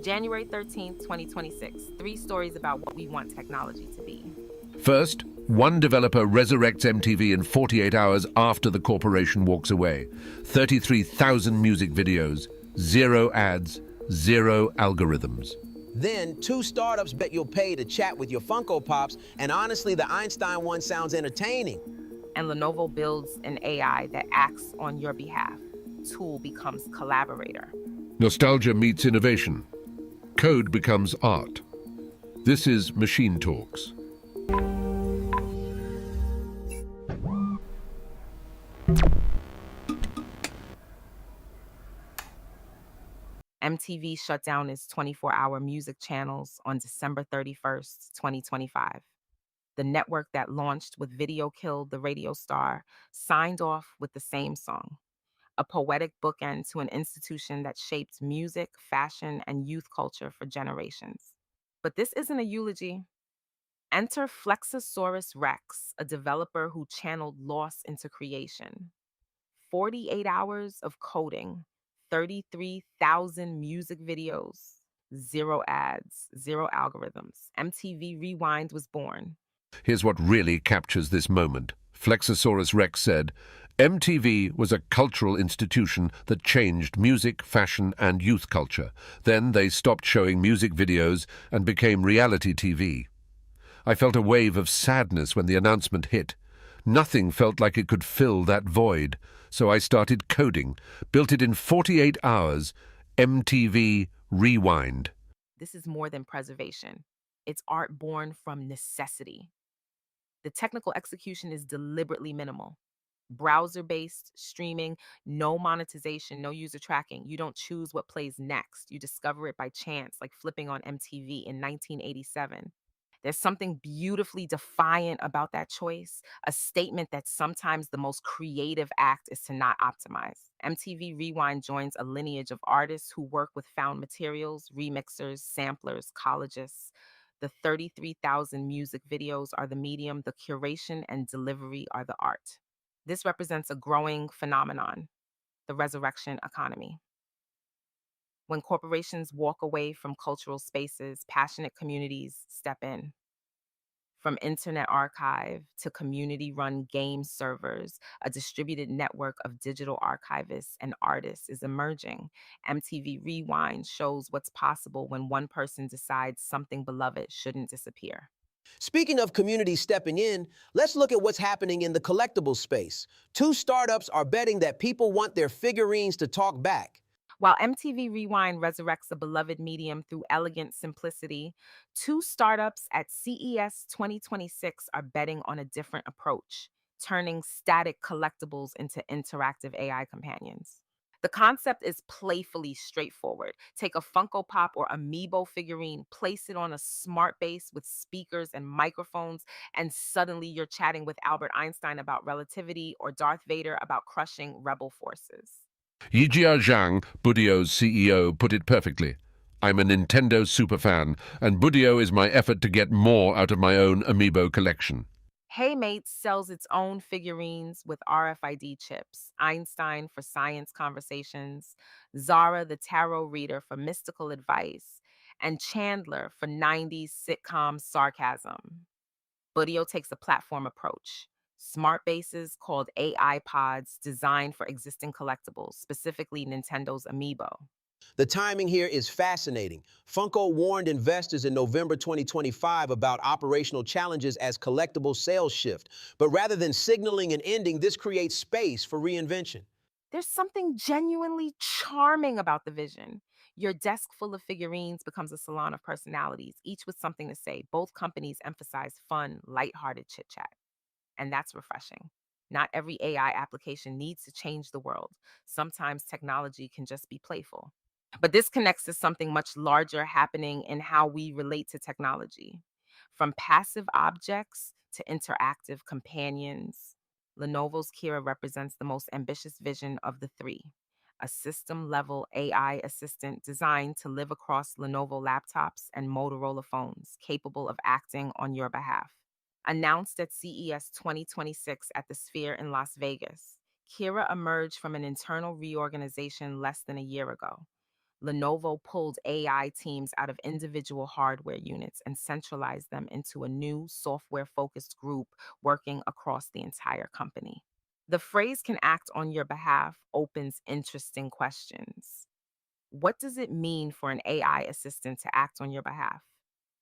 January 13th, 2026. 3 stories about what we want technology to be. First, one developer resurrects MTV in 48 hours after the corporation walks away. 33,000 music videos, 0 ads, 0 algorithms. Then, 2 startups bet you'll pay to chat with your Funko Pops, and honestly, the Einstein one sounds entertaining. And Lenovo builds an AI that acts on your behalf. Tool becomes collaborator. Nostalgia meets innovation. Code becomes art. This is Machine Talks. MTV shut down its 24-hour music channels on December 31st, 2025. The network that launched with Video Killed the Radio Star signed off with the same song, a poetic bookend to an institution that shaped music, fashion, and youth culture for generations. But this isn't a eulogy. Enter Flexosaurus Rex, a developer who channeled loss into creation. 48 hours of coding, 33,000 music videos, 0 ads, 0 algorithms. MTV Rewind was born. Here's what really captures this moment. Flexosaurus Rex said, MTV was a cultural institution that changed music, fashion, and youth culture. Then they stopped showing music videos and became reality TV. I felt a wave of sadness when the announcement hit. Nothing felt like it could fill that void. So I started coding, built it in 48 hours, MTV Rewind. This is more than preservation. It's art born from necessity. The technical execution is deliberately minimal. Browser-based streaming, no monetization, no user tracking. You don't choose what plays next. You discover it by chance, like flipping on MTV in 1987. There's something beautifully defiant about that choice, a statement that sometimes the most creative act is to not optimize. MTV Rewind joins a lineage of artists who work with found materials, remixers, samplers, collegists. The 33,000 music videos are the medium, the curation and delivery are the art. This represents a growing phenomenon, the resurrection economy. When corporations walk away from cultural spaces, passionate communities step in. From Internet Archive to community-run game servers, a distributed network of digital archivists and artists is emerging. MTV Rewind shows what's possible when one person decides something beloved shouldn't disappear. Speaking of communities stepping in, let's look at what's happening in the collectibles space. 2 startups are betting that people want their figurines to talk back. While MTV Rewind resurrects a beloved medium through elegant simplicity, 2 startups at CES 2026 are betting on a different approach, turning static collectibles into interactive AI companions. The concept is playfully straightforward. Take a Funko Pop or Amiibo figurine, place it on a smart base with speakers and microphones, and suddenly you're chatting with Albert Einstein about relativity or Darth Vader about crushing rebel forces. Yijia Zhang, Budio's CEO, put it perfectly. I'm a Nintendo superfan, and Budio is my effort to get more out of my own Amiibo collection. Heymates sells its own figurines with RFID chips, Einstein for science conversations, Zara the tarot reader for mystical advice, and Chandler for 90s sitcom sarcasm. Budio takes a platform approach. Smart bases called AI pods designed for existing collectibles, specifically Nintendo's Amiibo. The timing here is fascinating. Funko warned investors in November 2025 about operational challenges as collectible sales shift. But rather than signaling an ending, this creates space for reinvention. There's something genuinely charming about the vision. Your desk full of figurines becomes a salon of personalities, each with something to say. Both companies emphasize fun, lighthearted chit-chat. And that's refreshing. Not every AI application needs to change the world. Sometimes technology can just be playful. But this connects to something much larger happening in how we relate to technology. From passive objects to interactive companions, Lenovo's Qira represents the most ambitious vision of the 3. A system-level AI assistant designed to live across Lenovo laptops and Motorola phones, capable of acting on your behalf. Announced at CES 2026 at the Sphere in Las Vegas, Qira emerged from an internal reorganization less than a year ago. Lenovo pulled AI teams out of individual hardware units and centralized them into a new software focused group working across the entire company. The phrase can act on your behalf opens interesting questions. What does it mean for an AI assistant to act on your behalf?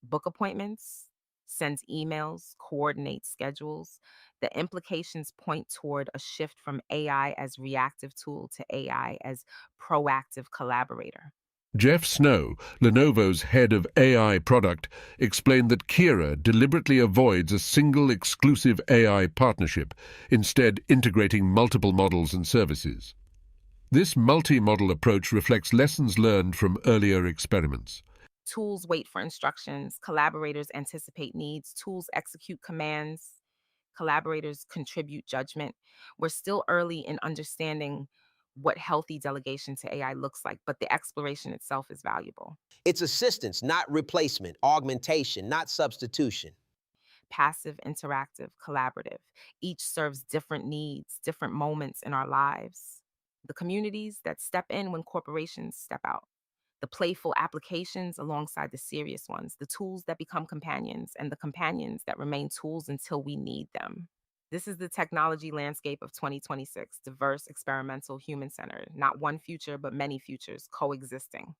Book appointments, sends emails, coordinates schedules. The implications point toward a shift from AI as reactive tool to AI as proactive collaborator. Jeff Snow, Lenovo's head of AI product, explained that Qira deliberately avoids a single exclusive AI partnership, instead integrating multiple models and services. This multi-model approach reflects lessons learned from earlier experiments. Tools wait for instructions, collaborators anticipate needs, tools execute commands, collaborators contribute judgment. We're still early in understanding what healthy delegation to AI looks like, but the exploration itself is valuable. It's assistance, not replacement, augmentation, not substitution. Passive, interactive, collaborative. Each serves different needs, different moments in our lives. The communities that step in when corporations step out. The playful applications alongside the serious ones, the tools that become companions, and the companions that remain tools until we need them. This is the technology landscape of 2026, diverse, experimental, human centered, not one future, but many futures coexisting.